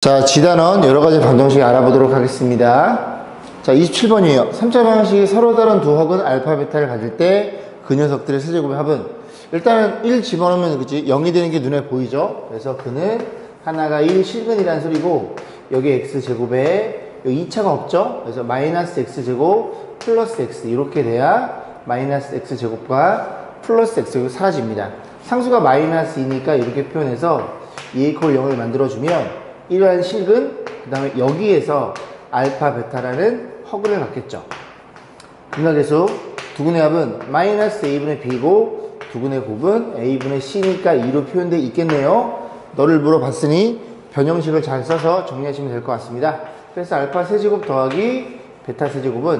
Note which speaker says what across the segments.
Speaker 1: 자, 지단원 여러가지 방정식 알아보도록 하겠습니다. 자, 27번이에요. 3차 방정식이 서로 다른 두 허근 알파, 베타를 가질 때 그 녀석들의 세제곱의 합은, 일단 1 집어넣으면 그치 0이 되는 게 눈에 보이죠. 그래서 그는 하나가 1 실근이라는 소리고, 여기 x제곱에 여기 2차가 없죠. 그래서 마이너스 x제곱 플러스 x 이렇게 돼야 마이너스 x제곱과 플러스 x제곱이 사라집니다. 상수가 마이너스 2니까 이렇게 표현해서 2a 콜 0을 만들어주면 이러한 실근, 그 다음에 여기에서 알파, 베타라는 허근을 갖겠죠. 근각계수 두근의 합은 마이너스 a분의 b고, 두근의 곱은 a분의 c니까 2로 표현되어 있겠네요. 너를 물어봤으니 변형식을 잘 써서 정리하시면 될 것 같습니다. 그래서 알파 세제곱 더하기 베타 세제곱은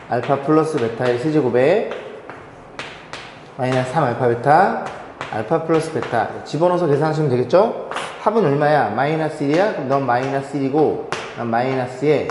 Speaker 1: 알파 플러스 베타의 세제곱에 마이너스 3 알파 베타, 알파 플러스 베타 집어넣어서 계산하시면 되겠죠? 합은 얼마야? 마이너스 1이야? 그럼 넌 마이너스 1이고 난 마이너스에,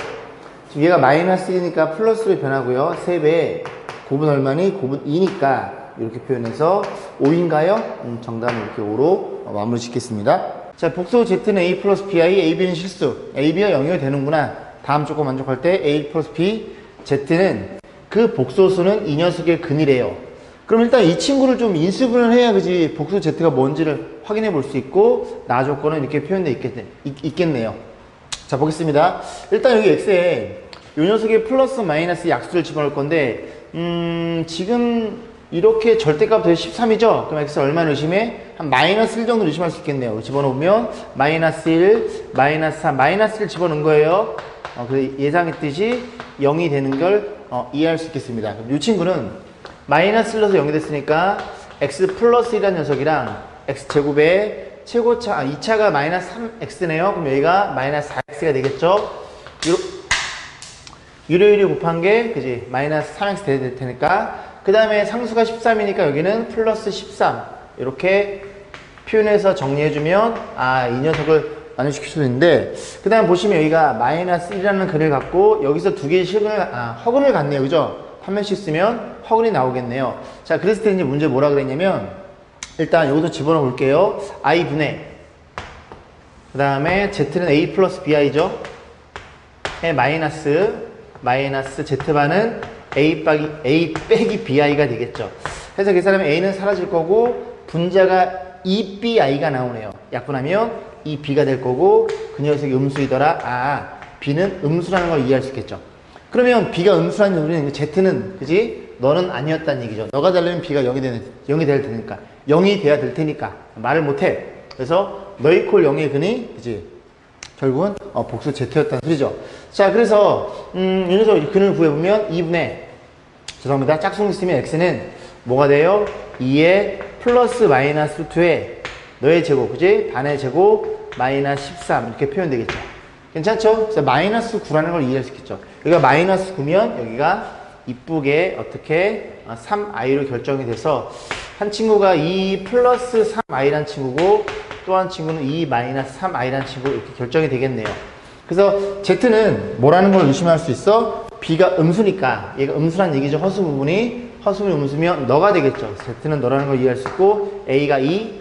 Speaker 1: 지금 얘가 마이너스 1이니까 플러스로 변하고요. 3배에 곱은 얼마니? 곱은 2니까 이렇게 표현해서 5인가요? 정답은 이렇게 5로 마무리 짓겠습니다. 자, 복수 Z는 A 플러스 BI, AB는 실수. AB가 0이 되는구나. 다음 조건 만족할 때 A 플러스 B, Z는 그 복소수는 이 녀석의 근이래요. 그럼 일단 이 친구를 좀 인수분해를 해야 그지 복수 Z가 뭔지를 확인해 볼 수 있고, 나 조건은 이렇게 표현되어 있겠네요. 자, 보겠습니다. 일단 여기 X에 이 녀석의 플러스 마이너스 약수를 집어넣을 건데, 지금 이렇게 절대값 대신 13이죠? 그럼 X 얼마를 의심해? 한 마이너스 1 정도 의심할 수 있겠네요. 집어넣으면 마이너스 1, 마이너스 3, 마이너스 1 집어넣은 거예요. 예상했듯이 0이 되는 걸 이해할 수 있겠습니다. 그럼 이 친구는 마이너스 1로서 0이 됐으니까 X 플러스 1이라는 녀석이랑 X제곱의 최고차, 2차가 마이너스 3X네요. 그럼 여기가 마이너스 4X가 되겠죠? 유료율이 곱한 게, 그지? 마이너스 3X 될 테니까. 그 다음에 상수가 13이니까 여기는 플러스 13. 이렇게 표현해서 정리해주면, 이 녀석을 완료시킬 수 있는데, 그 다음에 보시면 여기가 마이너스 1이라는 근을 갖고, 여기서 두 개의 허근을 갖네요. 그죠? 한 면씩 쓰면 허근이 나오겠네요. 자, 그랬을 때 이제 문제 뭐라 그랬냐면, 일단 여기서 집어넣어 볼게요. i분의, 그 다음에 z는 a 플러스 bi죠. 마이너스 z반은 a 빼기 bi가 되겠죠. 그래서 계산하면 a는 사라질 거고, 분자가 2bi가 나오네요. 약분하면 2b가 될 거고, 그 녀석이 음수이더라. b는 음수라는 걸 이해할 수 있겠죠. 그러면 b가 음수라는 소리는 z는, 그지? 너는 아니었다는 얘기죠. 너가 달라면 b가 0이 될 테니까. 0이 돼야 될 테니까. 말을 못해. 그래서 너희 콜 0의 근이, 그지? 결국은 복수 z였다는 소리죠. 자, 그래서 여기서 근을 구해보면 2분의, 죄송합니다, 짝퉁 있으면 x는 뭐가 돼요? 2의 플러스 마이너스 2의 너의 제곱, 그지? 반의 제곱 마이너스 13 이렇게 표현되겠죠. 괜찮죠? 그래서 마이너스 9라는 걸 이해할 수 있겠죠. 여기가 마이너스 9면 여기가 이쁘게 어떻게 3i로 결정이 돼서, 한 친구가 2 플러스 3i라는 친구고, 또 한 친구는 2 마이너스 3i라는 친구, 이렇게 결정이 되겠네요. 그래서 z는 뭐라는 걸 의심할 수 있어? b가 음수니까, 얘가 음수란 얘기죠. 허수 부분이 음수면 너가 되겠죠. z는 너라는 걸 이해할 수 있고, a가 2,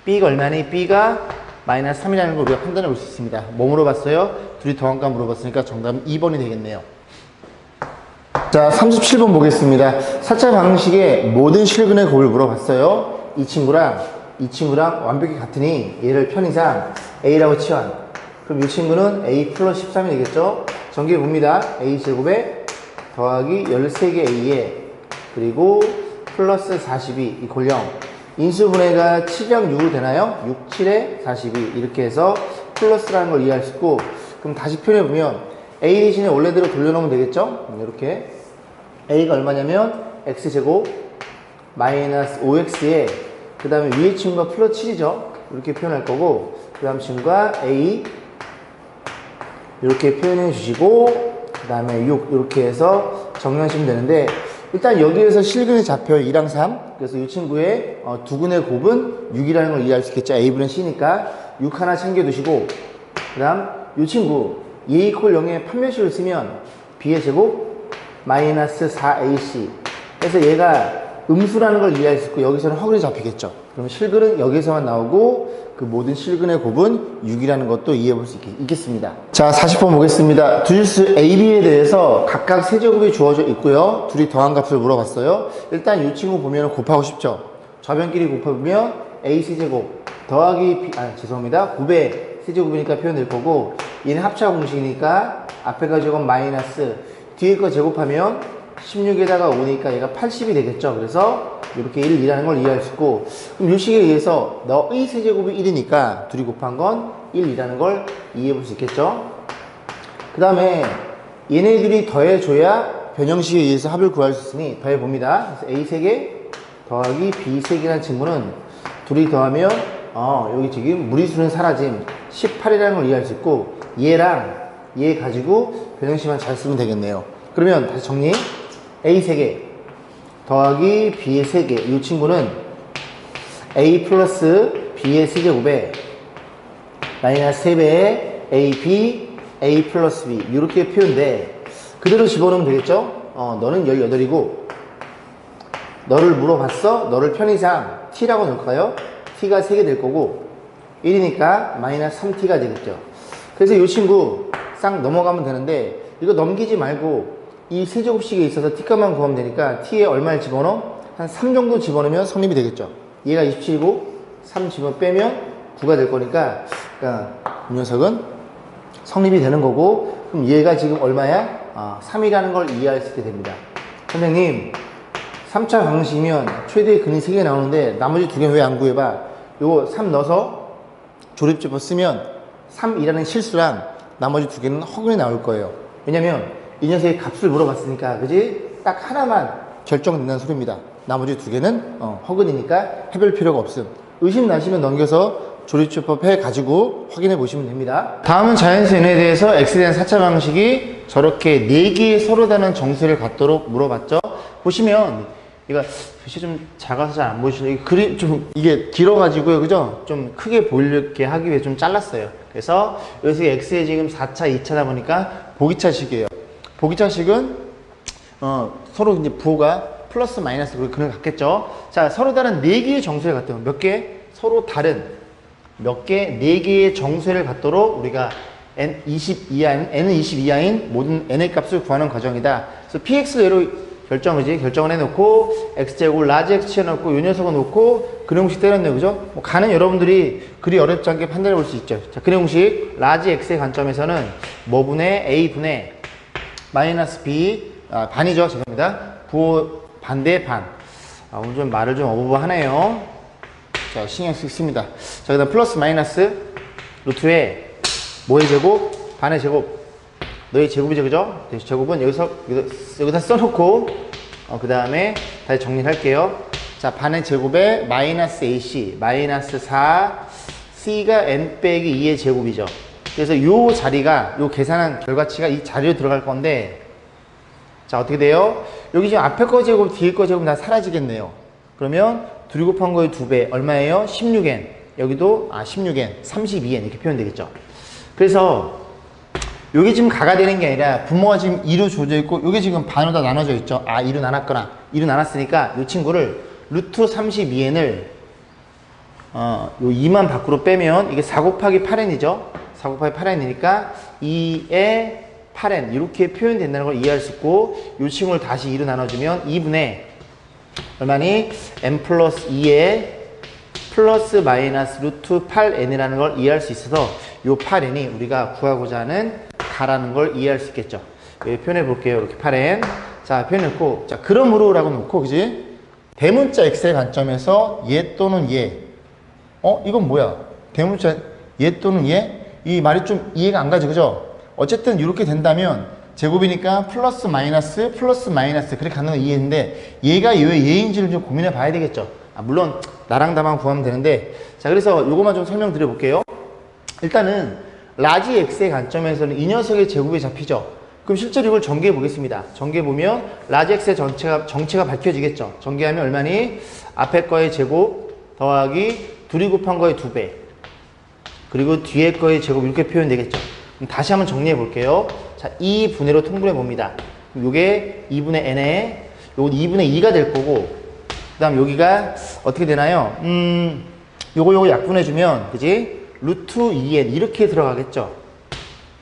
Speaker 1: b가 얼마니? b가 마이너스 3이라는 걸 우리가 판단해 볼 수 있습니다. 뭐 물어봤어요? 둘이 더한가 물어봤으니까 정답은 2번이 되겠네요. 자, 37번 보겠습니다. 4차 방정식의 모든 실근의 곱을 물어봤어요. 이 친구랑 완벽히 같으니 얘를 편의상 a라고 치환. 그럼 이 친구는 a 플러스 13이 되겠죠? 전개 봅니다. a제곱에 더하기 13개 a에, 그리고 플러스 42, 이 골 0. 인수분해가 7이랑 6으로 되나요? 6, 7에 42 이렇게 해서 플러스라는 걸 이해할 수 있고, 그럼 다시 표현해보면 a 대신에 원래대로 돌려놓으면 되겠죠? 이렇게 a가 얼마냐면 x제곱 마이너스 5x에, 그 다음에 위의 친구가 플러스 7이죠? 이렇게 표현할 거고, 그 다음 친구가 a 이렇게 표현해 주시고, 그 다음에 6 이렇게 해서 정리하시면 되는데, 일단 여기에서 실근이 잡혀요. 2랑 3. 그래서 이 친구의 두근의 곱은 6이라는 걸 이해할 수 있겠죠. a분의 c니까 6 하나 챙겨두시고, 그 다음 이 친구 a 콜 0에 판별식을 쓰면 b의 제곱 마이너스 4ac. 그래서 얘가 음수라는 걸 이해할 수 있고 여기서는 허근이 잡히겠죠. 그러면 실근은 여기서만 나오고 그 모든 실근의 곱은 6이라는 것도 이해해 볼 수 있겠습니다. 자, 40번 보겠습니다. 두 실수 A, B에 대해서 각각 세제곱이 주어져 있고요. 둘이 더한 값을 물어봤어요. 일단 이 친구 보면 곱하고 싶죠. 좌변끼리 곱하면 A 세제곱 더하기 B, 죄송합니다. 곱의 세제곱이니까 표현될 거고, 얘는 합차 공식이니까 앞에 거 제곱 마이너스 뒤에 거 제곱하면 16에다가 5니까 얘가 80이 되겠죠. 그래서 이렇게 1, 2라는 걸 이해할 수 있고, 그럼 이 식에 의해서 너의 세제곱이 1이니까 둘이 곱한 건 1, 2라는 걸 이해해 볼 수 있겠죠. 그 다음에 얘네들이 더해줘야 변형식에 의해서 합을 구할 수 있으니 더해봅니다. 그래서 A 3개 더하기 B 3개라는 친구는 둘이 더하면 여기 지금 무리수는 사라짐 18이라는 걸 이해할 수 있고, 얘랑 얘 가지고 변형식만 잘 쓰면 되겠네요. 그러면 다시 정리. A 3개 더하기 B의 3개, 이 친구는 A 플러스 B의 세제곱에 마이너스 3배의 AB, A 플러스 B 이렇게 표현돼. 그대로 집어넣으면 되겠죠. 너는 18이고 너를 물어봤어. 너를 편의상 T라고 넣을까요? T가 3개 될 거고 1이니까 마이너스 3T가 되겠죠. 그래서 이 친구 싹 넘어가면 되는데, 이거 넘기지 말고 이 세제곱식에 있어서 T값만 구하면 되니까 T에 얼마를 집어넣어? 한 3 정도 집어넣으면 성립이 되겠죠. 얘가 27이고 3 집어 빼면 9가 될 거니까, 그러니까 이 녀석은 성립이 되는 거고, 그럼 얘가 지금 얼마야? 3이라는 걸 이해할 수 있게 됩니다. 선생님 3차 방식이면 최대의 근이 3개 나오는데 나머지 2개는 왜 안 구해봐? 요거 3 넣어서 조립제법 쓰면 3이라는 실수랑 나머지 2개는 허근이 나올 거예요. 왜냐면 이 녀석의 값을 물어봤으니까, 그지? 딱 하나만 결정된다는 소리입니다. 나머지 2개는 허근이니까 해볼 필요가 없음. 의심 나시면 넘겨서 조립제법 해가지고 확인해 보시면 됩니다. 다음은 자연수N에 대해서 X에 대한 4차 방식이 저렇게 4개의 서로 다른 정수를 갖도록 물어봤죠. 보시면 이거 글씨 좀 작아서 잘 안 보이시죠? 글이 좀 이게 길어가지고요, 그죠? 좀 크게 보이게 하기 위해 좀 잘랐어요. 그래서 여기서 X에 지금 4차, 2차다 보니까 보기차식이에요. 보기차식은 서로 이제 부호가 플러스 마이너스 그걸 갖겠죠. 자, 서로 다른 4개의 정수를 갖도록 몇 개? 서로 다른 몇 개? 4개의 정수를 갖도록 우리가 N은 22하인 모든 N의 값을 구하는 과정이다. 그래서 PX로 결정을 해놓고 X제곱 라지 X 치워놓고 요 녀석을 놓고 근형식 때렸네요. 그죠? 가는 여러분들이 그리 어렵지 않게 판단해 볼 수 있죠. 자, 근형식 라지 X의 관점에서는 뭐분의 A분의 마이너스 B, 반이죠. 죄송합니다. 부호 반대 반. 오늘 좀 말을 좀 어부부하네요. 자, 신경 쓰겠습니다. 자, 그 다음 플러스 마이너스 루트에 뭐의 제곱? 반의 제곱. 너의 제곱이죠, 그죠? 제곱은 여기다 써놓고, 그 다음에 다시 정리를 할게요. 자, 반의 제곱에 마이너스 AC, 마이너스 4, C가 N 빼기 2의 제곱이죠. 그래서 요 자리가, 요 계산한 결과치가 이 자리로 들어갈 건데, 자, 어떻게 돼요? 여기 지금 앞에 거 제곱, 뒤에 거 제곱 다 사라지겠네요. 그러면 둘이 곱한 거의 2배, 얼마예요? 16n. 여기도, 16n, 32n 이렇게 표현되겠죠. 그래서, 요게 지금 가가 되는 게 아니라, 분모가 지금 2로 조져 있고, 요게 지금 반으로 다 나눠져 있죠. 2로 나눴거나, 2로 나눴으니까, 요 친구를, 루트 32n을, 요 2만 밖으로 빼면, 이게 4 곱하기 8n이죠. 4 곱하기 8n이니까 2의 8n 이렇게 표현된다는 걸 이해할 수 있고, 이 친구를 다시 2로 나눠주면 2분의 얼마니? n 플러스 2의 플러스 마이너스 루트 8n이라는 걸 이해할 수 있어서 이 8n이 우리가 구하고자 하는 가라는 걸 이해할 수 있겠죠. 여기 표현해 볼게요. 이렇게 8n. 자, 표현했고, 자, 그러므로 라고 놓고, 그지? 대문자 x의 관점에서 얘 또는 얘. 이건 뭐야? 대문자 얘 또는 얘? 이 말이 좀 이해가 안 가죠, 그죠? 어쨌든 이렇게 된다면 제곱이니까 플러스 마이너스 그렇게 가는 건 이해했는데, 얘가 왜 얘인지를 좀 고민해 봐야 되겠죠. 물론 나랑 다만 구하면 되는데, 자, 그래서 요것만 좀 설명드려 볼게요. 일단은 라지 x의 관점에서는 이 녀석의 제곱이 잡히죠. 그럼 실제로 이걸 전개해 보겠습니다. 전개해 보면 라지 x의 정체가 밝혀지겠죠. 전개하면 얼마니? 앞에 거의 제곱 더하기 둘이 곱한 거의 2배 그리고 뒤에 거의 제곱 이렇게 표현되겠죠. 그럼 다시 한번 정리해 볼게요. 자, 2분의로 통분해 봅니다. 요게 2분의 n에 요건 2분의 2가 될 거고, 다음 여기가 어떻게 되나요? 요거 약분해주면, 그지? 루트 2n 이렇게 들어가겠죠?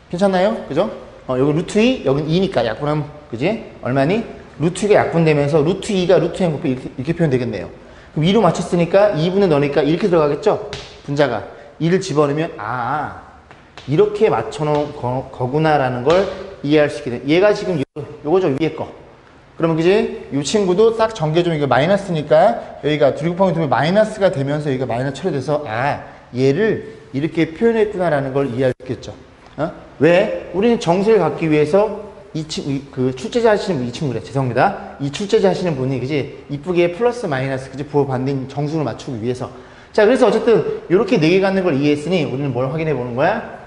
Speaker 1: 괜찮나요? 그죠? 여기 루트 2, 여긴 2니까 약분하면, 그지? 얼마니? 루트 2가 약분되면서 루트 2가 루트 n 곱해 이렇게 표현되겠네요. 그럼 2로 맞췄으니까 2분의 넣으니까 이렇게 들어가겠죠? 분자가. 2를 집어넣으면, 이렇게 맞춰놓은 거구나라는 걸 이해할 수 있게 돼. 얘가 지금 요거죠, 위에 거. 그러면 그지? 이 친구도 딱 전개점 이거 마이너스니까 여기가 둘이 곱하면 두면 마이너스가 되면서 여기가 마이너스 처리돼서 얘를 이렇게 표현했구나라는 걸 이해할 수 있겠죠. 왜? 우리는 정수를 갖기 위해서 그 출제자 하시는 분, 이 친구래. 죄송합니다. 이 출제자 하시는 분이 그지? 이쁘게 플러스 마이너스 그지? 부호 반대 정수를 맞추기 위해서. 자, 그래서 어쨌든 이렇게 4개 갖는 걸 이해했으니 우리는 뭘 확인해 보는 거야?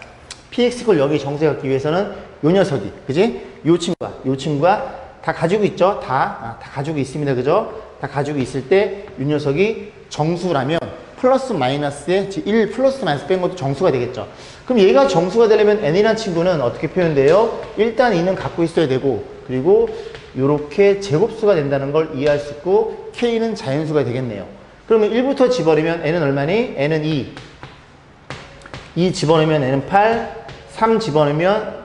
Speaker 1: px 여기 정수에 갖기 위해서는 요 녀석이, 그지? 요 친구가 다 가지고 있죠? 다 가지고 있습니다. 그죠? 다 가지고 있을 때 이 녀석이 정수라면 플러스 마이너스에 1 플러스 마이너스 뺀 것도 정수가 되겠죠. 그럼 얘가 정수가 되려면 n이라는 친구는 어떻게 표현돼요? 일단 2는 갖고 있어야 되고, 그리고 이렇게 제곱수가 된다는 걸 이해할 수 있고, k는 자연수가 되겠네요. 그러면 1부터 집어넣으면 n은 얼마니? n은 2. 2 집어넣으면 n은 8. 3 집어넣으면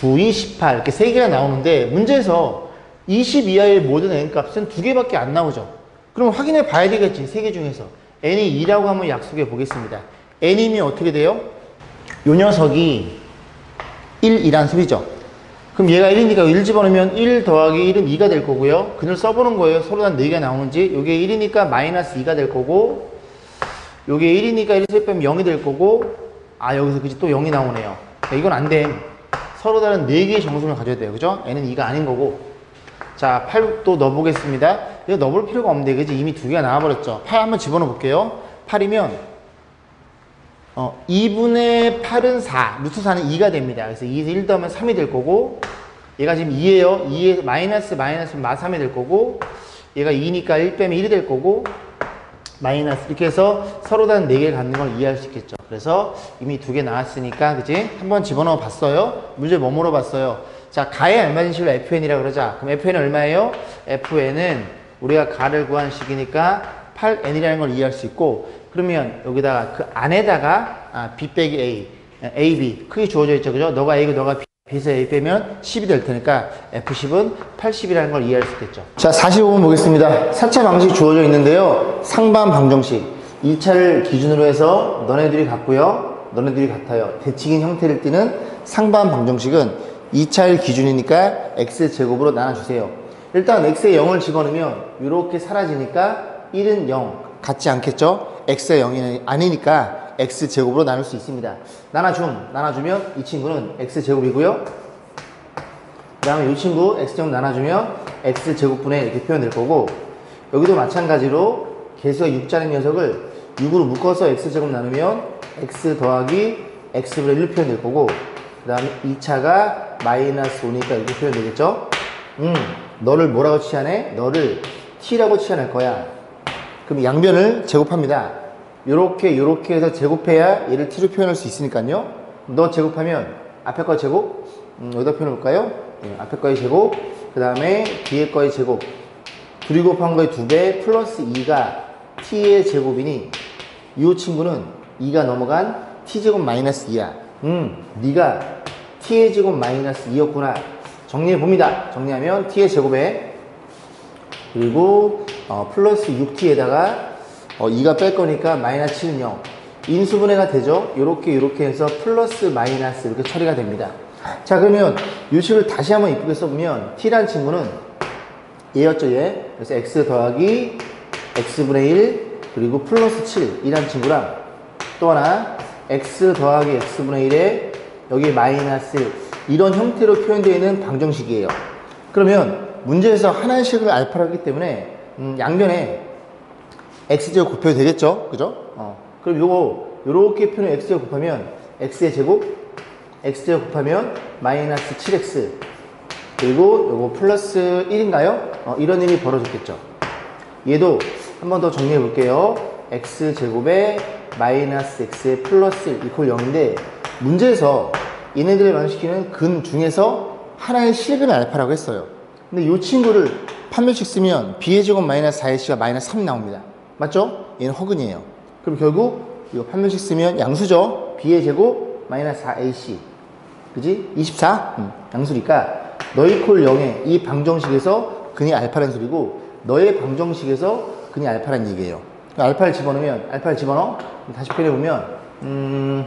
Speaker 1: 9, 2, 18 이렇게 3개가 나오는데 문제에서 20 이하의 모든 n값은 2개밖에 안 나오죠. 그럼 확인해 봐야 되겠지. 3개 중에서 n이 2라고 한번 약속해 보겠습니다. n이면 어떻게 돼요? 요 녀석이 1이란 소리죠. 그럼 얘가 1이니까 1 집어넣으면 1 더하기 1은 2가 될 거고요. 그걸 써보는 거예요. 서로 단 4개가 나오는지. 요게 1이니까 마이너스 2가 될 거고, 요게 1이니까 1을 빼면 0이 될 거고, 여기서 그지 또 0이 나오네요. 이건 안 돼. 서로 다른 4개의 정수를 가져야 돼요. 그죠? n은 2가 아닌 거고. 자, 8 또 넣어보겠습니다. 이거 넣어볼 필요가 없는데, 그지? 이미 2개가 나와버렸죠. 8 한번 집어넣어 볼게요. 8이면, 2분의 8은 4. 루트 4는 2가 됩니다. 그래서 2에서 1 더하면 3이 될 거고, 얘가 지금 2예요. 2에 마이너스 마 3이 될 거고, 얘가 2니까 1 빼면 1이 될 거고, 마이너스 이렇게 해서 서로 다른 4개를 갖는 걸 이해할 수 있겠죠. 그래서 이미 2개 나왔으니까 그지? 한번 집어넣어 봤어요. 문제 뭐 물어봤어요? 자, 가에 알맞은 식으로 FN이라고 그러자. 그럼 FN은 얼마예요? FN은 우리가 가를 구하는 식이니까 8N이라는 걸 이해할 수 있고, 그러면 여기다가 그 안에다가 B 빼기 A, AB 크게 주어져 있죠. 그죠? 너가 A고 너가 B에서 A 빼면 10이 될 테니까 F10은 80이라는 걸 이해할 수 있겠죠. 자, 45번 보겠습니다. 4차 방식 주어져 있는데요. 상반 방정식. 2차를 기준으로 해서 너네들이 같고요. 너네들이 같아요. 대칭인 형태를 띠는 상반 방정식은 2차를 기준이니까 x제곱으로 나눠주세요. 일단 x에 0을 집어넣으면 이렇게 사라지니까 1은 0 같지 않겠죠? x에 0이 아니니까 x제곱으로 나눌 수 있습니다. 나눠주면 이 친구는 x제곱이고요. 그 다음에 이 친구 x제곱 나눠주면 x제곱분의 이렇게 표현될 거고, 여기도 마찬가지로 개수가 6자리 녀석을 6으로 묶어서 x제곱 나누면 x 더하기 x분의 1로 표현될 거고, 그 다음에 2차가 마이너스 5니까 이렇게 표현되겠죠? 너를 뭐라고 취하네? 너를 t라고 취하할 거야. 그럼 양변을 제곱합니다. 요렇게 해서 제곱해야 얘를 t로 표현할 수 있으니까요. 너 제곱하면 앞에 거 제곱, 여기다 표현해 볼까요? 앞에 거의 제곱, 그 다음에 뒤에 거의 제곱, 둘이 곱한 거의 2배 플러스 2가 t의 제곱이니 이 친구는 2가 넘어간 t제곱 마이너스 2야. 네가 t의 제곱 마이너스 2였구나. 정리해 봅니다. 정리하면 t의 제곱에 그리고 플러스 6t에다가 2가 뺄 거니까 마이너스 7은 0. 인수분해가 되죠. 요렇게 해서 플러스 마이너스 이렇게 처리가 됩니다. 자, 그러면 이 식을 다시 한번 이쁘게 써보면 t라는 친구는 얘였죠, 얘. 그래서 x 더하기 x분의 1 그리고 플러스 7 이란 친구랑 또 하나 x 더하기 x분의 1에 여기 마이너스 1 이런 형태로 표현되어 있는 방정식이에요. 그러면 문제에서 하나의 식을 알파로 하기 때문에 양변에 x제곱 곱해도 되겠죠? 그죠? 그럼 요렇게 표현해 x제곱 곱하면 x의 제곱, x제곱 곱하면 마이너스 7x 그리고 요거 플러스 1인가요? 이런 일이 벌어졌겠죠. 얘도 한 번 더 정리해 볼게요. x제곱에 마이너스 x의 플러스 1 이퀄 0인데 문제에서 얘네들을 완성시키는 근 중에서 하나의 실근을 알파라고 했어요. 근데 이 친구를 판별식 쓰면 b의 제곱 마이너스 4ac가 마이너스 3이 나옵니다. 맞죠? 얘는 허근이에요. 그럼 결국 이거 판별식 쓰면 양수죠. b의 제곱 마이너스 4ac. 그지? 24? 양수니까 너희 콜 0에 이 방정식에서 근이 알파라는 소리고 너의 방정식에서 근이 알파라는 얘기예요. 알파를 집어넣으면 알파를 집어넣어? 다시 표현해보면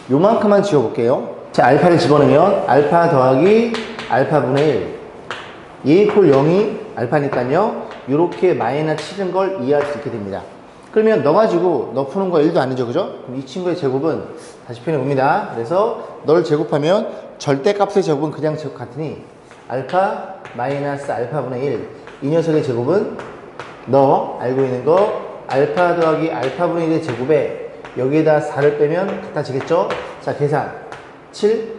Speaker 1: 요만큼만 지워볼게요. 자, 알파를 집어넣으면 알파 더하기 알파분의 1 얘 콜 0이 알파니까요 요렇게 마이너스 7인 걸 이해할 수 있게 됩니다. 그러면 너 가지고 너 푸는 거 1도 아니죠, 그죠? 그럼 이 친구의 제곱은 다시 표현해봅니다. 그래서 너를 제곱하면 절대값의 제곱은 그냥 제곱 같으니 알파 마이너스 알파분의 1 이 녀석의 제곱은 너 알고 있는 거 알파 더하기 알파분의 1의 제곱에 여기에다 4를 빼면 같아지겠죠? 자, 계산 7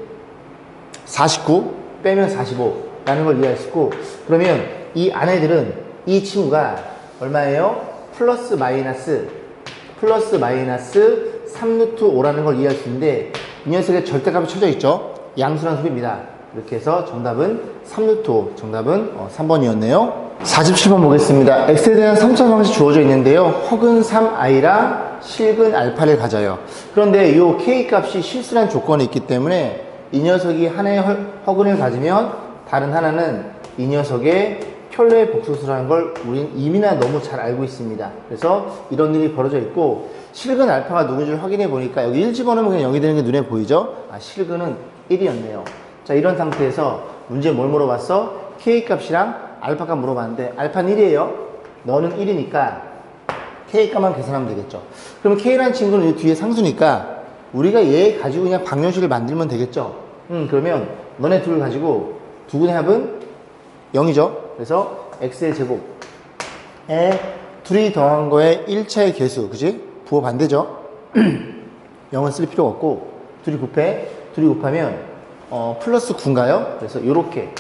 Speaker 1: 49 빼면 45 라는 걸 이해할 수 있고, 그러면 이 아내들은 이 친구가 얼마예요? 플러스 마이너스 3루트 5라는 걸 이해할 수 있는데 이 녀석의 절대값이 쳐져 있죠? 양수란 소리입니다. 이렇게 해서 정답은 3루트 5, 정답은 3번이었네요. 47번 보겠습니다. x에 대한 3차 방식 주어져 있는데요. 허근 3i랑 실근 알파를 가져요. 그런데 이 k 값이 실수란 조건이 있기 때문에 이 녀석이 하나의 허근을 가지면 다른 하나는 이 녀석의 켤레의 복소수라는 걸 우린 이미나 너무 잘 알고 있습니다. 그래서 이런 일이 벌어져 있고, 실근 알파가 누군지를 확인해 보니까 여기 1 집어넣으면 그냥 0이 되는 게 눈에 보이죠? 아, 실근은 1이었네요. 자, 이런 상태에서 문제 뭘 물어봤어? k 값이랑 알파 값 물어봤는데 알파는 1이에요. 너는 1이니까 k 값만 계산하면 되겠죠. 그러면 k라는 친구는 이 뒤에 상수니까 우리가 얘 가지고 그냥 방정식을 만들면 되겠죠. 그러면 너네 둘을 가지고 두 군의 합은 0이죠. 그래서 x의 제곱에 둘이 더한 거에 1차의 개수, 그지? 부호 반대죠. 0은 쓸 필요가 없고 둘이 곱해. 둘이 곱하면 플러스 9인가요? 그래서 이렇게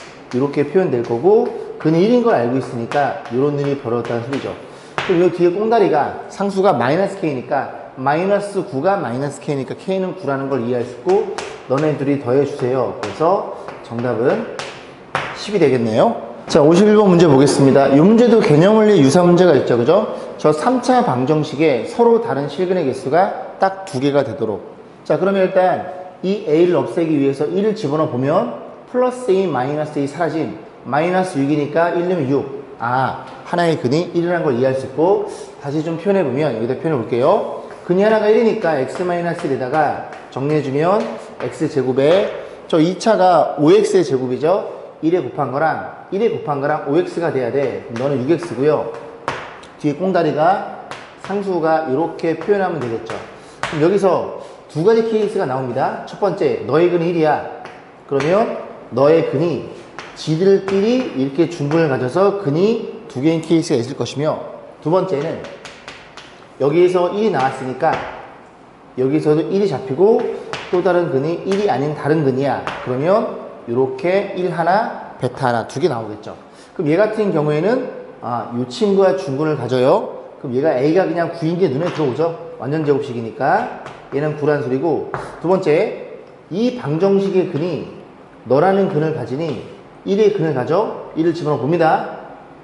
Speaker 1: 표현될 거고, 근이 1인 걸 알고 있으니까 이런 일이 벌어졌다는 소리죠. 그럼 이 뒤에 꽁다리가 상수가 마이너스 k니까 마이너스 9가 마이너스 k니까 k는 9라는 걸 이해할 수 있고, 너네 둘이 더해주세요. 그래서 정답은 10이 되겠네요. 자, 51번 문제 보겠습니다. 이 문제도 개념원리 유사 문제가 있죠, 그죠? 저 3차 방정식에 서로 다른 실근의 개수가 딱 2개가 되도록. 자, 그러면 일단 이 a를 없애기 위해서 1을 집어넣어 보면 플러스 a 마이너스 a 사라짐, 마이너스 6이니까 1 넣으면 6. 아, 하나의 근이 1이라는 걸 이해할 수 있고, 다시 좀 표현해 보면 여기다 표현해 볼게요. 근이 하나가 1이니까 x 마이너스 1에다가 정리해주면 x제곱에 저 2차가 5x의 제곱이죠. 1에 곱한 거랑 5x가 돼야 돼. 그럼 너는 6x고요. 뒤에 꽁다리가 상수가 이렇게 표현하면 되겠죠. 그럼 여기서 두 가지 케이스가 나옵니다. 첫 번째, 너의 근이 1이야. 그러면 너의 근이 지들끼리 이렇게 중분을 가져서 근이 두 개인 케이스가 있을 것이며, 두 번째는 여기에서 1이 나왔으니까 여기서도 1이 잡히고 또 다른 근이 1이 아닌 다른 근이야. 그러면 이렇게 1 하나, 베타 하나, 두 개 나오겠죠. 그럼 얘 같은 경우에는 이 친구가 중근을 가져요. 그럼 얘가 A가 그냥 9인 게 눈에 들어오죠. 완전 제곱식이니까 얘는 9란 소리고, 두 번째, 이 방정식의 근이 너라는 근을 가지니 1의 근을 가져. 1을 집어넣어 봅니다.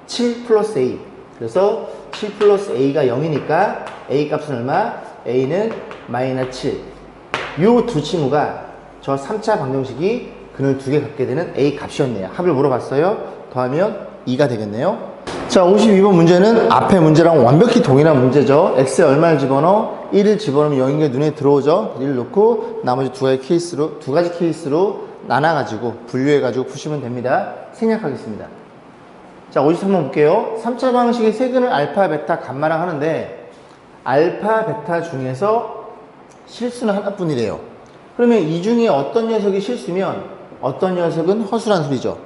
Speaker 1: 7 플러스 A. 그래서 7 플러스 A가 0이니까 A 값은 얼마? A는 마이너스 7. 이 두 친구가 저 3차 방정식이 근을 두 개 갖게 되는 A 값이었네요. 합을 물어봤어요. 더하면 2가 되겠네요. 자, 52번 문제는 앞에 문제랑 완벽히 동일한 문제죠. x에 얼마를 집어넣어? 1을 집어넣으면 0인 게 눈에 들어오죠. 1을 놓고 나머지 두 가지 케이스로 나눠가지고 분류해가지고 푸시면 됩니다. 생략하겠습니다. 자, 53번 볼게요. 3차 방식의 세근을 알파, 베타, 감마랑 하는데 알파, 베타 중에서 실수는 하나뿐이래요. 그러면 이 중에 어떤 녀석이 실수면 어떤 녀석은 허수란 소리죠.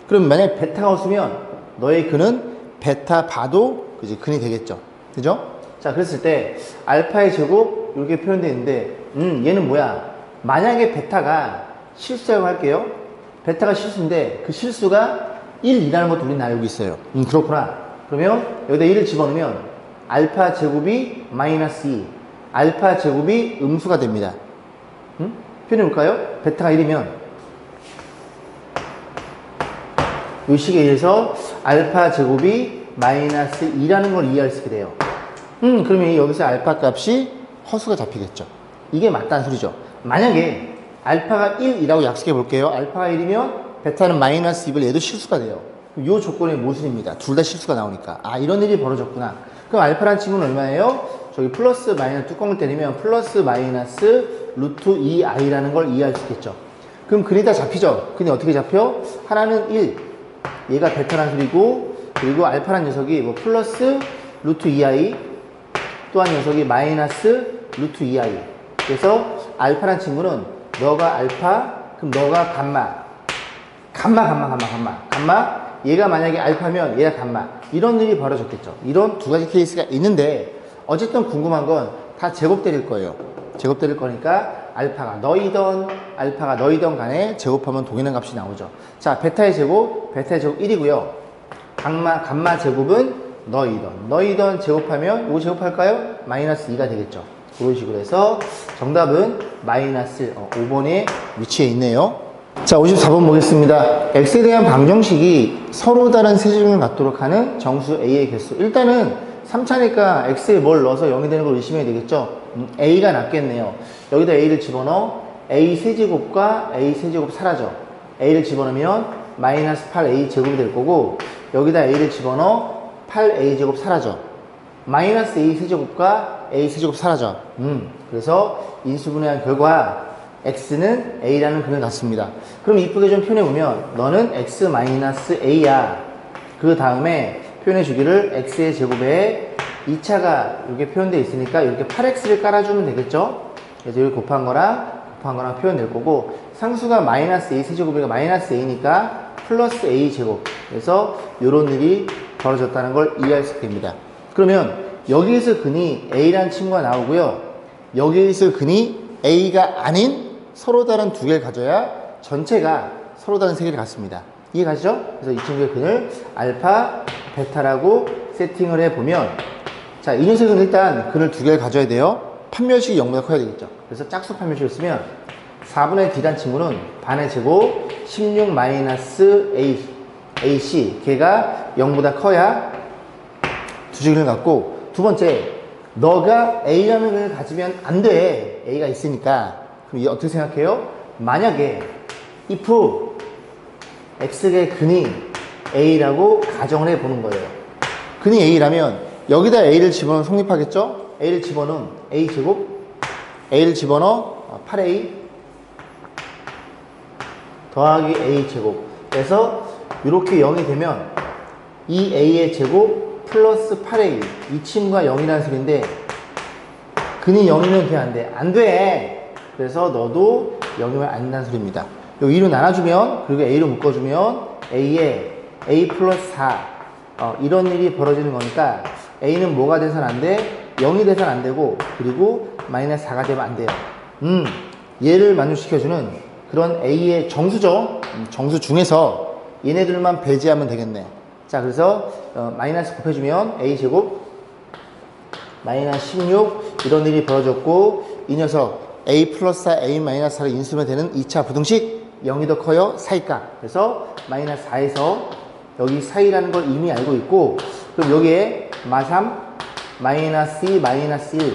Speaker 1: 그럼 만약에 베타가 허수면 너의 근은 베타 봐도 그지 근이 되겠죠. 그죠? 자, 그랬을 때 알파의 제곱 이렇게 표현되어 있는데 얘는 뭐야? 만약에 베타가 실수라고 할게요. 베타가 실수인데 그 실수가 1이라는 것도 우리는 알고 있어요. 그렇구나. 그러면 여기다 1을 집어넣으면 알파 제곱이 마이너스 2, 알파 제곱이 음수가 됩니다. 표현해 볼까요? 베타가 1이면 이 식에 의해서 알파 제곱이 마이너스 2라는 걸 이해할 수 있게 돼요. 그러면 여기서 알파 값이 허수가 잡히겠죠. 이게 맞다는 소리죠. 만약에 알파가 1이라고 약속해 볼게요. 알파가 1이면 베타는 마이너스 2을 얘도 실수가 돼요. 이 조건의 모순입니다. 둘 다 실수가 나오니까. 아, 이런 일이 벌어졌구나. 그럼 알파란 친구는 얼마예요? 저기 플러스 마이너스 뚜껑을 때리면 플러스 마이너스 루트 2i라는 걸 이해할 수 있겠죠. 그럼 근이 다 잡히죠. 근이 어떻게 잡혀? 하나는 1, 얘가 베타란 소리고, 그리고 알파란 녀석이 뭐 플러스 루트 2i, 또 한 녀석이 마이너스 루트 2i. 그래서 알파란 친구는 너가 알파, 그럼 너가 감마. 얘가 만약에 알파면 얘가 감마. 이런 일이 벌어졌겠죠. 이런 두 가지 케이스가 있는데, 어쨌든 궁금한 건 다 제곱 때릴 거예요. 제곱 때릴 거니까 알파가 너이던 간에 제곱하면 동일한 값이 나오죠. 자, 베타의 제곱 1이고요. 감마 제곱은 너이던 제곱하면 이거 제곱할까요? 마이너스 2가 되겠죠. 그런 식으로 해서 정답은 마이너스 5번에 위치해 있네요. 자, 54번 보겠습니다. x에 대한 방정식이 서로 다른 세제곱을 갖도록 하는 정수 a의 개수. 일단은 3차니까 x에 뭘 넣어서 0이 되는 걸 의심해야 되겠죠. a가 낫겠네요. 여기다 a를 집어넣어. a 세제곱과 a 세제곱 사라져. a를 집어넣으면 마이너스 8a 제곱이 될 거고, 여기다 a를 집어넣어. 8a 제곱 사라져. 마이너스 a 세제곱과 a 세제곱 사라져. 그래서 인수분해한 결과 x는 a라는 근을 갖습니다. 그럼 이쁘게 좀 표현해보면 너는 x 마이너스 a야. 그 다음에 표현해 주기를 x의 제곱에 2차가 이렇게 표현되어 있으니까 이렇게 8x를 깔아주면 되겠죠. 그래서 여기 곱한 거랑 표현될 거고, 상수가 마이너스 a 세제곱이니까 마이너스 a니까 플러스 a 제곱. 그래서 이런 일이 벌어졌다는 걸 이해할 수 있게 됩니다. 그러면 여기에서 근이 a라는 친구가 나오고요. 여기에서 근이 a가 아닌 서로 다른 두 개를 가져야 전체가 서로 다른 세 개를 갖습니다. 이해가시죠? 그래서 이 친구의 근을 알파, 베타라고 세팅을 해보면, 자, 이 녀석은 일단 근을 두 개를 가져야 돼요. 판별식이 0보다 커야 되겠죠. 그래서 짝수 판별식을 쓰면 4분의 d란 친구는 반의 제곱 16 마이너스 ac, 걔가 0보다 커야 두 개를 갖고, 두 번째, 너가 a라는 근을 가지면 안 돼. a가 있으니까. 그럼 어떻게 생각해요? 만약에 if x의 근이 a라고 가정을 해보는 거예요. 근이 a라면 여기다 a를 집어넣으면 성립하겠죠? a를 집어넣으면 a제곱, a를 집어넣어 8a 더하기 a제곱. 그래서 이렇게 0이 되면 이 a의 제곱 플러스 8a, 이 친구가 0이라는 소리인데 근이 0이면 돼, 안 돼? 안 돼! 그래서 너도 0이면 안 된다는 소리입니다. 요 2로 나눠주면, 그리고 a로 묶어주면 a에 a 플러스 4 이런 일이 벌어지는 거니까 a는 뭐가 돼서는 안 돼? 0이 돼서는 안 되고, 그리고 마이너스 4가 되면 안 돼요. 얘를 만족시켜주는 그런 a의 정수죠. 정수 중에서 얘네들만 배제하면 되겠네. 자, 그래서 마이너스 곱해주면 a제곱 마이너스 16 이런 일이 벌어졌고, 이 녀석 a 플러스 4 a 마이너스 4를 인수하면 되는 2차 부등식 0이 더 커요? 사이값. 그래서 마이너스 4에서 여기 사이라는 걸 이미 알고 있고, 그럼 여기에 마3 마이너스 2 마이너스 1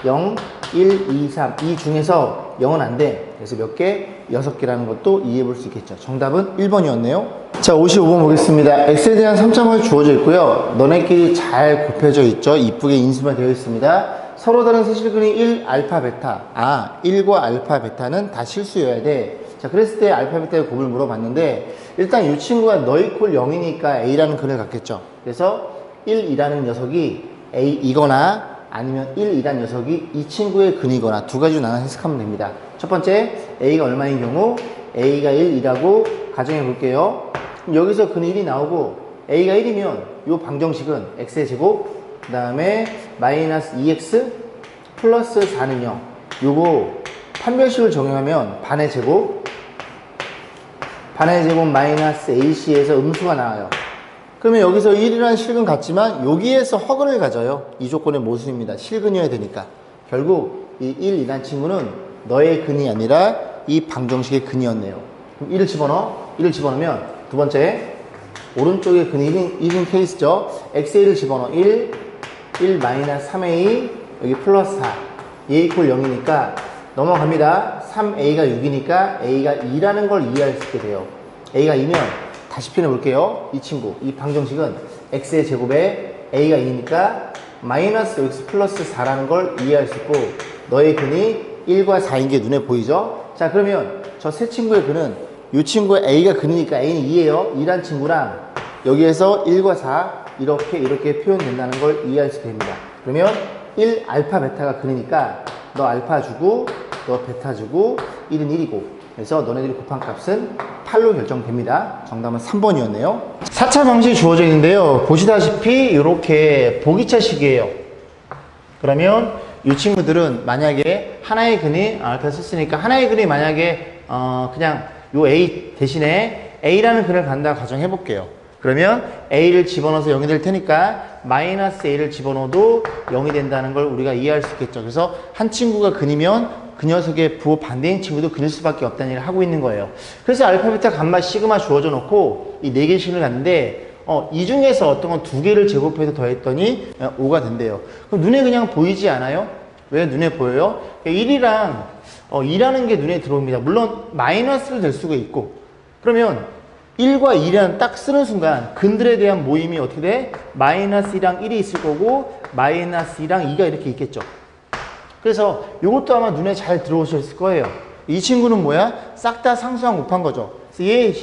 Speaker 1: 0 1 2 3 이 중에서 0은 안 돼. 그래서 몇 개? 6개라는 것도 이해해 볼 수 있겠죠. 정답은 1번이었네요. 자, 55번 보겠습니다. x에 대한 3점을 주어져 있고요. 너네끼리 잘 곱해져 있죠. 이쁘게 인수만 되어 있습니다. 서로 다른 세실근이 1, 알파, 베타. 1과 알파, 베타는 다 실수여야 돼. 자, 그랬을 때 알파, 베타의 곱을 물어봤는데, 일단 이 친구가 너 이퀄 0이니까 a라는 근을 갖겠죠. 그래서 1이라는 녀석이 a이거나 아니면 1이라는 녀석이 이 친구의 근이거나 두 가지로 나눠 해석하면 됩니다. 첫 번째, a가 얼마인 경우 a가 1이라고 가정해 볼게요. 그럼 여기서 근 1이 나오고 a가 1이면 이 방정식은 x의 제곱 그 다음에 마이너스 2x 플러스 4는 0. 요거 판별식을 적용하면 반의 제곱 마이너스 ac에서 음수가 나와요. 그러면 여기서 1이라는 실근 같지만 여기에서 허근을 가져요. 이 조건의 모순입니다. 실근이어야 되니까. 결국 이 1이라는 친구는 너의 근이 아니라 이 방정식의 근이었네요. 그럼 1을 집어넣으면 두 번째 오른쪽에 근이 1인 케이스죠. xa를 집어넣어. 1 마이너스 3a, 여기 플러스 4. a 이퀄 0이니까 넘어갑니다. 3a가 6이니까 a가 2라는 걸 이해할 수 있게 돼요. a가 2면 다시 표현해 볼게요. 이 친구, 이 방정식은 x의 제곱에 a가 2니까 마이너스 x 플러스 4라는 걸 이해할 수 있고, 너의 근이 1과 4인 게 눈에 보이죠? 자, 그러면 저 세 친구의 근은 이 친구의 a가 근이니까 a는 2예요. 2란 친구랑 여기에서 1과 4 이렇게 표현된다는 걸 이해할 수 있게 됩니다. 그러면 1 알파 베타가 근이니까 너 알파 주고 너 베타 주고 1은 1이고, 그래서 너네들이 곱한 값은 8로 결정됩니다. 정답은 3번이었네요. 4차 방식이 주어져 있는데요. 보시다시피 이렇게 보기차식이에요. 그러면 이 친구들은 만약에 하나의 근이 알파 썼으니까 하나의 근이 만약에 그냥 요 A 대신에 A라는 근을 간다 가정해 볼게요. 그러면 A를 집어넣어서 0이 될 테니까 마이너스 A를 집어넣어도 0이 된다는 걸 우리가 이해할 수 있겠죠. 그래서 한 친구가 근이면 그 녀석의 부호 반대인 친구도 근일 수밖에 없다는 일을 하고 있는 거예요. 그래서 알파, 베타, 감마, 시그마 주어져 놓고 이 4개씩을 갔는데 이 중에서 어떤 건 2개를 제곱해서 더했더니 5가 된대요. 그럼 눈에 그냥 보이지 않아요? 왜 눈에 보여요? 1이랑 2라는 게 눈에 들어옵니다. 물론 마이너스를 될 수가 있고, 그러면 1과 2랑 딱 쓰는 순간 근들에 대한 모임이 어떻게 돼? 마이너스 2랑 1이 있을 거고 마이너스 2랑 2가 이렇게 있겠죠. 그래서 이것도 아마 눈에 잘 들어오셨을 거예요. 이 친구는 뭐야? 싹 다 상수항 곱한 거죠. 그래서 얘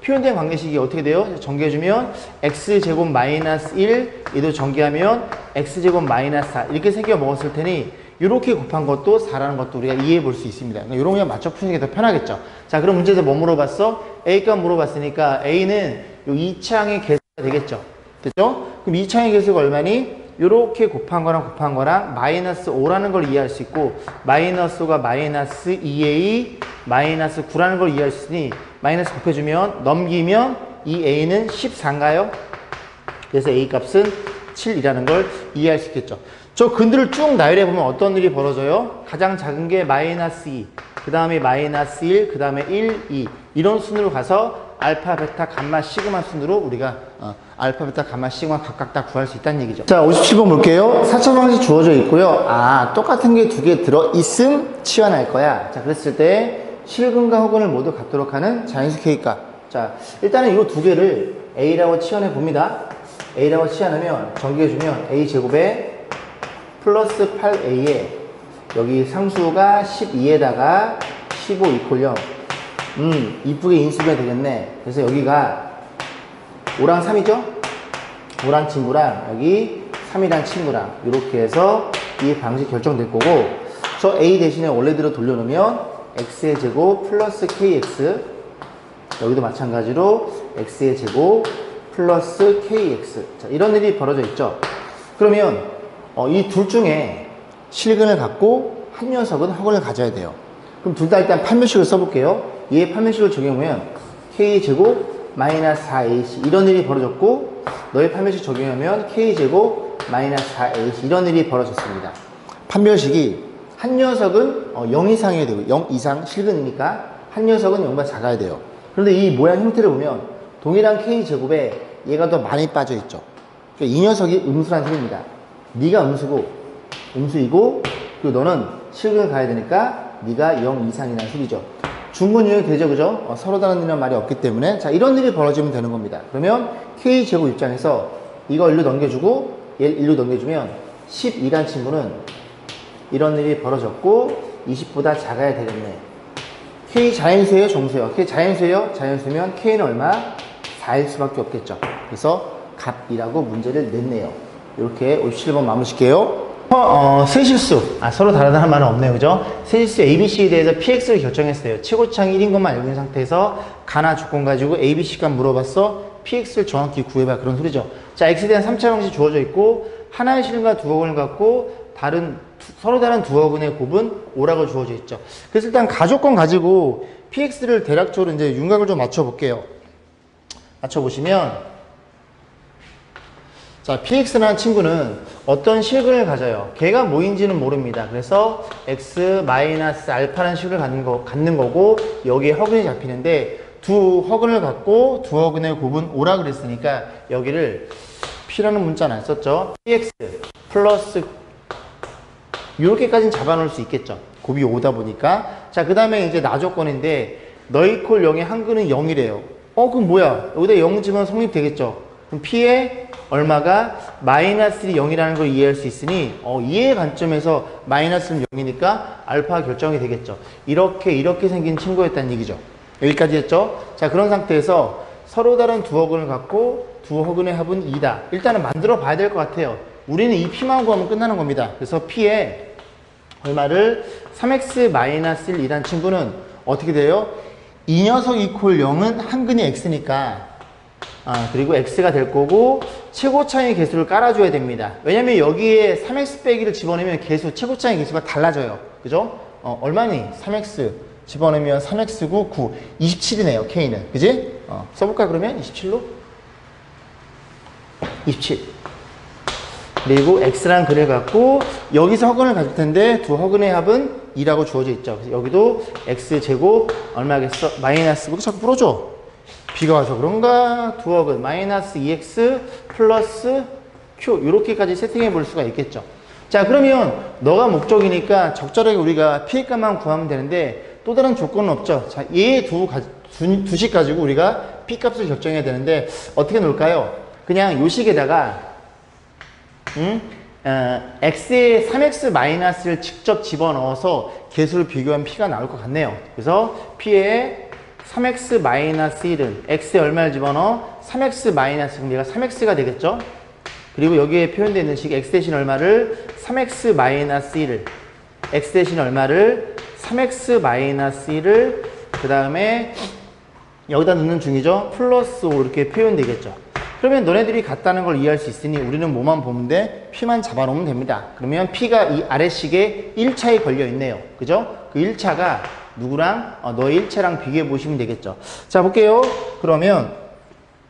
Speaker 1: 표현된 관계식이 어떻게 돼요? 전개해주면 x제곱 마이너스 1, 얘도 전개하면 x제곱 마이너스 4 이렇게 생겨 먹었을 테니 이렇게 곱한 것도 4라는 것도 우리가 이해해 볼 수 있습니다. 그러니까 이런 거 그냥 맞춰 푸는 게 더 편하겠죠. 자, 그럼 문제에서 뭐 물어봤어? A값 물어봤으니까 A는 요 2차항의 계수가 되겠죠. 됐죠? 그럼 2차항의 계수가 얼마니? 요렇게 곱한 거랑 마이너스 5라는 걸 이해할 수 있고, 마이너스 5가 마이너스 2a 마이너스 9라는 걸 이해할 수 있으니 마이너스 곱해주면 넘기면 이 a는 14인가요? 그래서 a 값은 7이라는 걸 이해할 수 있겠죠. 저 근들을 쭉 나열해 보면 어떤 일이 벌어져요? 가장 작은 게 마이너스 2, 그 다음에 마이너스 1, 그 다음에 1, 2 이런 순으로 가서 알파, 베타, 감마, 시그마 순으로 우리가 알파, 베타, 감마, 시그마 각각 다 구할 수 있다는 얘기죠. 자, 57번 볼게요. 4차 방식 주어져 있고요. 똑같은 게 2개 들어있음 치환할 거야. 자, 그랬을 때 실근과 허근을 모두 갖도록 하는 자연수 K값. 자, 일단은 이 2개를 A라고 치환해 봅니다. A라고 치환하면 전개해주면 A제곱에 플러스 8A에 여기 상수가 12에다가 15 이퀄 0. 이쁘게 인수가 되겠네. 그래서 여기가 5랑 3이죠? 5란 친구랑 여기 3이란 친구랑 이렇게 해서 이 방식 결정될 거고, 저 A 대신에 원래대로 돌려놓으면 x의 제곱 플러스 kx, 여기도 마찬가지로 x의 제곱 플러스 kx. 자, 이런 일이 벌어져 있죠. 그러면 이 둘 중에 실근을 갖고 한 녀석은 허근을 가져야 돼요. 그럼 둘 다 일단 판별식을 써볼게요. 얘의 판별식을 적용하면 k제곱 마이너스 4ac 이런 일이 벌어졌고, 너의 판별식 적용하면 k제곱 마이너스 4ac 이런 일이 벌어졌습니다. 판별식이 한 녀석은 0 이상이어야 되고, 0 이상 실근이니까 한 녀석은 0보다 작아야 돼요. 그런데 이 모양 형태를 보면 동일한 k제곱에 얘가 더 많이 빠져 있죠. 그러니까 이 녀석이 음수란 소리입니다. 네가 음수이고 그리고 너는 실근을 가야 되니까 네가 0 이상이라는 소리죠. 중근유형 되죠, 그죠? 서로 다른 일이란 말이 없기 때문에. 자, 이런 일이 벌어지면 되는 겁니다. 그러면 k제곱 입장에서 이거 1로 넘겨주고 얘 1로 넘겨주면 12란 친구는 이런 일이 벌어졌고 20보다 작아야 되겠네. k 자연수예요, 정수예요? k 자연수예요? 자연수면 k는 얼마? 4일 수밖에 없겠죠. 그래서 값이라고 문제를 냈네요. 이렇게 57번 마무리 칠게요. 세실수. 서로 다르다는 말은 없네요. 그죠? 세실수 ABC에 대해서 PX를 결정했어요. 최고창 1인 것만 알고 있는 상태에서 가나 조건 가지고 ABC 값 물어봤어. PX를 정확히 구해봐. 그런 소리죠. 자, X에 대한 3차 방식 주어져 있고, 하나의 실근과 두 허근을 갖고 서로 다른 두 허근의 곱은 5라고 주어져 있죠. 그래서 일단 가조건 가지고 PX를 대략적으로 이제 윤곽을 좀 맞춰볼게요. 맞춰보시면, 자, PX라는 친구는 어떤 실근을 가져요. 걔가 뭐인지는 모릅니다. 그래서 X 마이너스 알파라는 식을 갖는 거고, 여기에 허근이 잡히는데, 두 허근을 갖고 두 허근의 곱은 5라 그랬으니까 여기를 P라는 문자는 안 썼죠. PX 플러스 이렇게까지는 잡아놓을 수 있겠죠. 곱이 5다 보니까. 자, 그 다음에 이제 나조건인데 너 이퀄 0의 한근은 0이래요. 그럼 뭐야? 여기다 0 집으면 성립되겠죠. 그럼 P의 얼마가 마이너스 1이 0이라는 걸 이해할 수 있으니 이해의 관점에서 마이너스는 0이니까 알파 결정이 되겠죠. 이렇게 생긴 친구였다는 얘기죠. 여기까지 했죠. 자, 그런 상태에서 서로 다른 두 허근을 갖고 두 허근의 합은 2다. 일단은 만들어 봐야 될 것 같아요. 우리는 이 P만 구하면 끝나는 겁니다. 그래서 P의 얼마를 3x-1이란 친구는 어떻게 돼요? 이 녀석 이퀄 0은 한근이 x니까 그리고 x가 될 거고 최고차의 개수를 깔아줘야 됩니다. 왜냐면 여기에 3x 빼기를 집어넣으면 개수, 최고차의 개수가 달라져요. 그죠? 얼마니? 3x 집어넣으면 3x고 9, 27이네요. k는. 그지? 써볼까 그러면? 27로? 27. 그리고 x라는 글을 갖고 여기서 허근을 가질 텐데 두 허근의 합은 2라고 주어져 있죠. 그래서 여기도 x제곱 얼마겠어? 마이너스, 뭐 자꾸 풀어줘. b가 와서 그런가? 두 허근 마이너스 2x 플러스 q 이렇게까지 세팅해 볼 수가 있겠죠. 자, 그러면 너가 목적이니까 적절하게 우리가 p의 값만 구하면 되는데 또 다른 조건은 없죠. 자, 얘 두식 가지고 우리가 p 값을 결정해야 되는데 어떻게 놓을까요? 그냥 요 식에다가 x에 3x-를 직접 집어넣어서 개수를 비교하면 p가 나올 것 같네요. 그래서 p에 3x-1은 x에 얼마를 집어넣어? 3x- 그럼 얘가 3x가 되겠죠? 그리고 여기에 표현되어 있는 식 x 대신 얼마를 3x-1을 x 대신 얼마를 3x-1을 그 다음에 여기다 넣는 중이죠. 플러스 5 이렇게 표현되겠죠. 그러면 너네들이 같다는 걸 이해할 수 있으니 우리는 뭐만 보면 돼? P만 잡아놓으면 됩니다. 그러면 P가 이 아래식에 1차에 걸려 있네요. 그죠? 그 1차가 누구랑? 너의 일체랑 비교해 보시면 되겠죠. 자, 볼게요. 그러면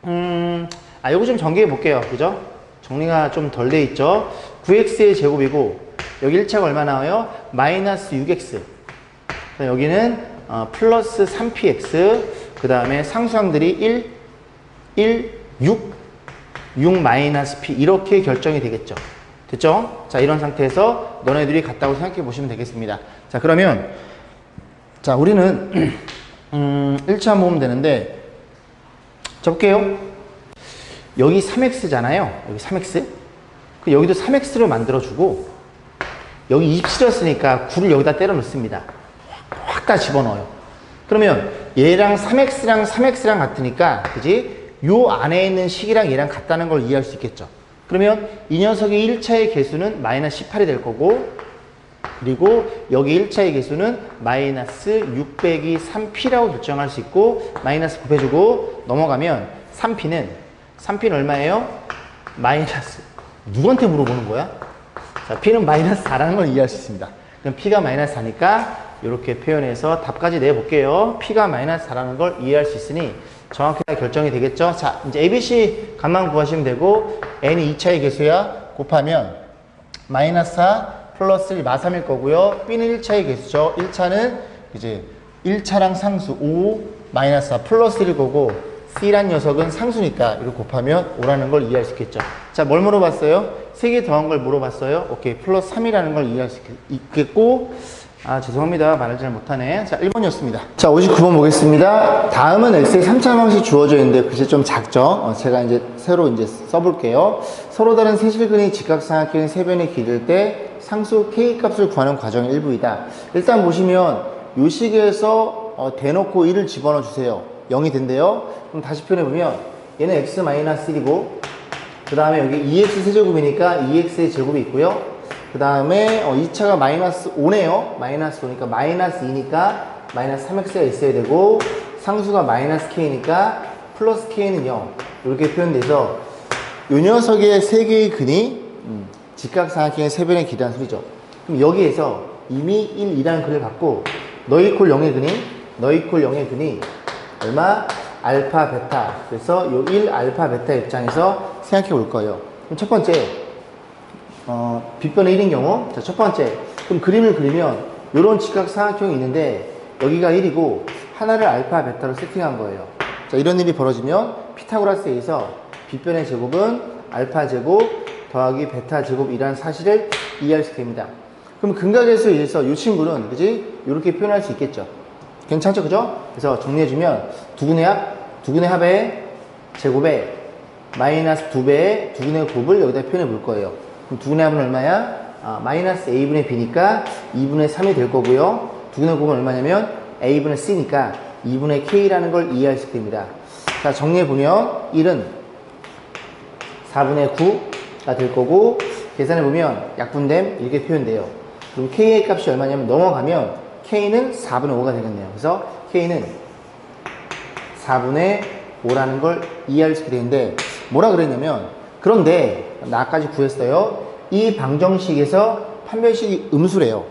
Speaker 1: 요거 좀 정리해 볼게요. 그죠? 정리가 좀 덜 돼 있죠. 9x의 제곱이고 여기 1차가 얼마 나와요? 마이너스 6x. 여기는 플러스 3px. 그 다음에 상수항들이 6 마이너스 p 이렇게 결정이 되겠죠. 됐죠? 자, 이런 상태에서 너네들이 같다고 생각해 보시면 되겠습니다. 자, 그러면 자, 우리는 1차 한번 보면 되는데 자, 볼게요. 여기 3x잖아요. 여기 3x. 여기도 3x로 만들어주고 여기 27이었으니까 9를 여기다 때려 넣습니다. 확 다 집어넣어요. 그러면 얘랑 3x랑 같으니까 그지? 요 안에 있는 식이랑 얘랑 같다는 걸 이해할 수 있겠죠. 그러면 이 녀석의 1차의 개수는 마이너스 18이 될 거고 그리고 여기 1차의 개수는 마이너스 6 빼기 3p라고 결정할 수 있고 마이너스 곱해주고 넘어가면 3p는 얼마예요? 마이너스 누구한테 물어보는 거야? 자, p는 마이너스 4라는 걸 이해할 수 있습니다. 그럼 p가 마이너스 4니까 이렇게 표현해서 답까지 내볼게요. p가 마이너스 4라는 걸 이해할 수 있으니 정확하게 결정이 되겠죠. 자, 이제 ABC 값만 구하시면 되고 n이 2차의 개수야. 곱하면 마이너스 4 플러스 1 마3일 거고요. b는 1차의 개수죠. 1차는 이제 1차랑 상수 5 마이너스 4 플러스 1일 거고 c란 녀석은 상수니까 이렇게 곱하면 5라는 걸 이해할 수 있겠죠. 자, 뭘 물어봤어요? 3개 더한 걸 물어봤어요. 오케이, 플러스 3이라는 걸 이해할 수 있겠고 죄송합니다. 말을 잘 못하네. 자, 1번이었습니다. 자, 59번 보겠습니다. 다음은 x의 3차 방식 주어져 있는데 글씨 좀 작죠? 제가 이제 새로 이제 써볼게요. 서로 다른 세실근이 직각삼각형인 세 변에 기를 때 상수 k 값을 구하는 과정의 일부이다. 일단 보시면 요 식에서 대놓고 1을 집어넣어 주세요. 0이 된대요. 그럼 다시 표현해보면 얘는 x-1이고 그 다음에 여기 2x 세제곱이니까 2x의 제곱이 있고요. 그 다음에 2차가 마이너스 5네요. 마이너스 5니까 마이너스 2니까 마이너스 3x가 있어야 되고 상수가 마이너스 k니까 플러스 k는 0 이렇게 표현돼서 이 녀석의 세 개의 근이 직각삼각형의 세 변의 길이라는 소리죠. 그럼 여기에서 이미 1, 2라는 글을 갖고 너 이퀄 0의 근이 얼마? 알파, 베타. 그래서 요 1 알파, 베타 입장에서 생각해 볼 거예요. 그럼 첫 번째 빗변의 1인 경우, 자, 첫 번째. 그럼 그림을 그리면, 요런 직각삼각형이 있는데, 여기가 1이고, 하나를 알파, 베타로 세팅한 거예요. 자, 이런 일이 벌어지면 피타고라스에 의해서 빗변의 제곱은 알파 제곱 더하기 베타 제곱이라는 사실을 이해할 수 있게 됩니다. 그럼 근각에서 의해서 이 친구는, 그지? 이렇게 표현할 수 있겠죠. 괜찮죠? 그죠? 그래서 정리해주면 두근의 합의 제곱에 마이너스 2배의 두근의 곱을 여기다 표현해 볼 거예요. 그럼 두근의 합은 얼마야? 마이너스 a분의 b니까 2분의 3이 될 거고요. 두근의 곱은 얼마냐면 a분의 c니까 2분의 k라는 걸 이해할 수 있게 됩니다. 자, 정리해보면 1은 4분의 9가 될 거고, 계산해보면 약분됨 이렇게 표현돼요. 그럼 k의 값이 얼마냐면 넘어가면 k는 4분의 5가 되겠네요. 그래서 k는 4분의 5라는 걸 이해할 수 있게 되는데, 뭐라 그랬냐면, 그런데 나까지 구했어요. 이 방정식에서 판별식이 음수래요.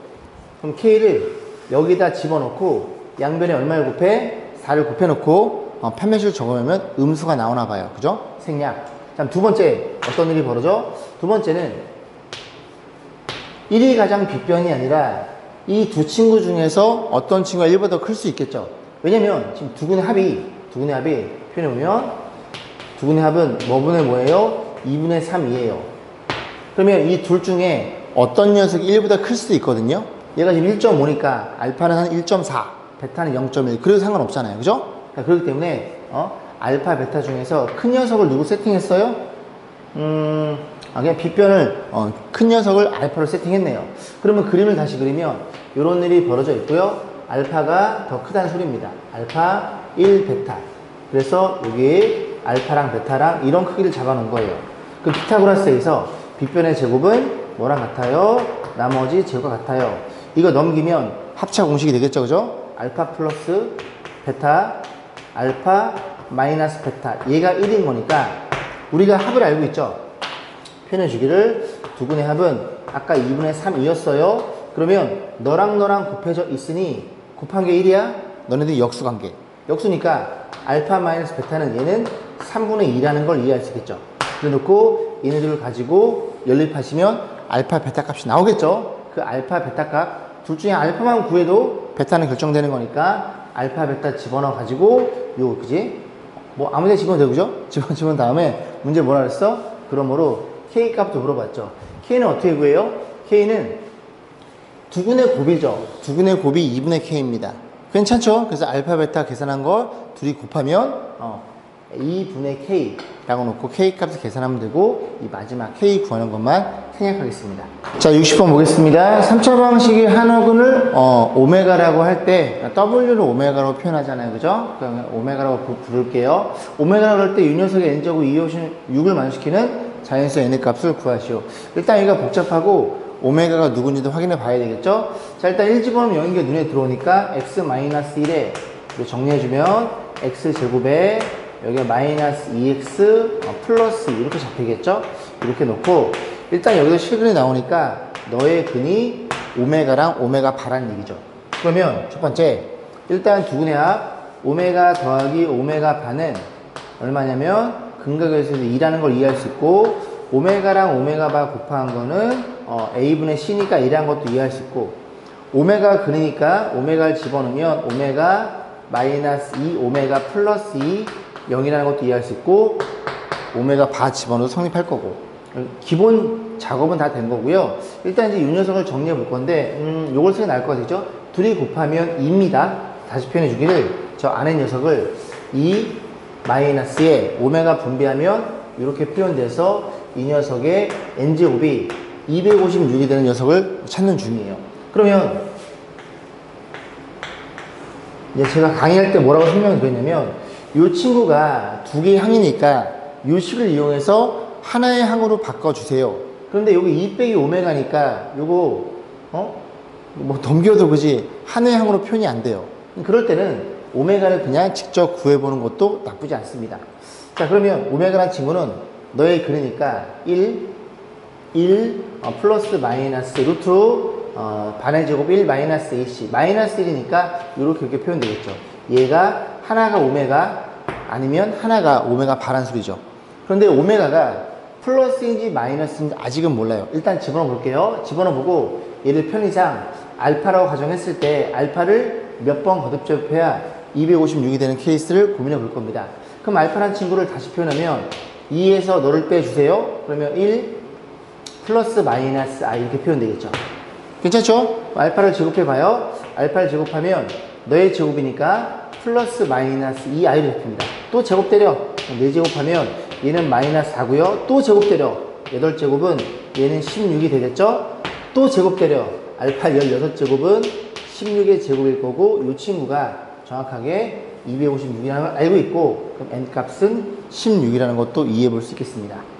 Speaker 1: 그럼 k를 여기다 집어넣고 양변에 얼마를 곱해? 4를 곱해놓고 판별식을 적으면 음수가 나오나 봐요. 그죠? 생략. 자, 두 번째 어떤 일이 벌어져? 두 번째는 1이 가장 빗변이 아니라 이 두 친구 중에서 어떤 친구가 1보다 더 클 수 있겠죠. 왜냐면 지금 두근의 합이 표현해보면 두근의 합은 뭐분의 뭐예요? 2분의 3이에요. 그러면 이 둘 중에 어떤 녀석이 1보다 클 수도 있거든요. 얘가 지금 1.5니까 알파는 한 1.4, 베타는 0.1. 그래도 상관없잖아요. 그죠? 그렇기 때문에 알파, 베타 중에서 큰 녀석을 누구 세팅했어요? 그냥 빗변을 큰 녀석을 알파로 세팅했네요. 그러면 그림을 다시 그리면 이런 일이 벌어져 있고요. 알파가 더 크다는 소리입니다. 알파 1 베타. 그래서 여기 알파랑 베타랑 이런 크기를 잡아놓은 거예요. 그 피타고라스에서 빗변의 제곱은 뭐랑 같아요? 나머지 제곱과 같아요. 이거 넘기면 합차 공식이 되겠죠, 그죠? 알파 플러스 베타, 알파 마이너스 베타. 얘가 1인 거니까 우리가 합을 알고 있죠? 표현해 주기를 두근의 합은 아까 2분의 3이었어요. 그러면 너랑 곱해져 있으니 곱한 게 1이야? 너네들이 역수관계. 역수니까 알파 마이너스 베타는 얘는 3분의 2라는 걸 이해할 수 있겠죠. 그래놓고 얘네들을 가지고 연립하시면 알파 베타 값이 나오겠죠. 그 알파 베타 값 둘 중에 알파만 구해도 베타는 결정되는 거니까 알파 베타 집어넣어 가지고 요, 그지? 뭐 아무 데 집어넣어도 되고, 그죠? 집어넣은 다음에 문제 뭐라 그랬어? 그러므로 K 값도 물어봤죠. K는 어떻게 구해요? K는 두근의 곱이죠. 두근의 곱이 2분의 K입니다. 괜찮죠? 그래서 알파, 베타 계산한 걸 둘이 곱하면 2분의 K라고 놓고 K 값을 계산하면 되고, 이 마지막 K 구하는 것만 생략하겠습니다. 자, 60번 보겠습니다. 3차 방식의 한어근을 오메가라고 할 때 W를 오메가로 표현하잖아요. 그죠? 그러면 오메가라고 부를게요. 오메가라고 할 때 이 녀석의 n제곱 6을 만족시키는 자연수 n의 값을 구하시오. 일단 여기가 복잡하고 오메가가 누군지도 확인해 봐야 되겠죠? 자, 일단 1 집어넣으면 0인 게 눈에 들어오니까 x-1에 정리해주면 x제곱에 여기가 마이너스 2x 플러스 이렇게 잡히겠죠? 이렇게 놓고 일단 여기서 실근이 나오니까 너의 근이 오메가랑 오메가 바라는 얘기죠. 그러면 첫 번째 일단 두근의 합 오메가 더하기 오메가 바는 얼마냐면 근각에서 2라는 걸 이해할 수 있고, 오메가랑 오메가 바 곱한 거는 a분의 c니까 2라는 것도 이해할 수 있고, 오메가 근이니까 오메가를 집어넣으면 오메가 마이너스 2 오메가 플러스 2 0이라는 것도 이해할 수 있고, 오메가 바 집어넣어도 성립할 거고, 기본 작업은 다 된 거고요. 일단 이제 이 녀석을 정리해 볼 건데 요걸 쓰면 나을 것 같죠? 둘이 곱하면 2입니다. 다시 표현해 주기를 저 안에 녀석을 2 마이너스에 오메가 분배하면 이렇게 표현돼서 이 녀석의 n제곱이 256이 되는 녀석을 찾는 중이에요. 그러면 이제 제가 강의할 때 뭐라고 설명을 드렸냐면, 이 친구가 두 개의 항이니까 이 식을 이용해서 하나의 항으로 바꿔주세요. 그런데 여기 2 빼기 오메가니까 요거 뭐 넘겨도 그지 하나의 항으로 표현이 안 돼요. 그럴 때는 오메가를 그냥 직접 구해보는 것도 나쁘지 않습니다. 자, 그러면 오메가란 친구는 너의 그러니까 1 플러스 마이너스 루트로 반의 제곱 1 마이너스 AC 마이너스 1이니까 이렇게 표현되겠죠. 얘가 하나가 오메가 아니면 하나가 오메가 바란 소리죠. 그런데 오메가가 플러스인지 마이너스인지 아직은 몰라요. 일단 집어넣어 볼게요. 집어넣어 보고 얘를 편의상 알파라고 가정했을 때 알파를 몇 번 거듭접해야 256이 되는 케이스를 고민해 볼 겁니다. 그럼 알파라는 친구를 다시 표현하면 2에서 너를 빼주세요. 그러면 1 플러스 마이너스 i 이렇게 표현되겠죠. 괜찮죠? 알파를 제곱해 봐요. 알파를 제곱하면 너의 제곱이니까 플러스 마이너스 2i로 잡힙니다. 또 제곱 때려. 4제곱하면 얘는 마이너스 4고요. 또 제곱 때려. 8제곱은 얘는 16이 되겠죠? 또 제곱 때려. 알파 16제곱은 16의 제곱일 거고 이 친구가 정확하게 256이라는 걸 알고 있고 그럼 n값은 16이라는 것도 이해해 볼 수 있겠습니다.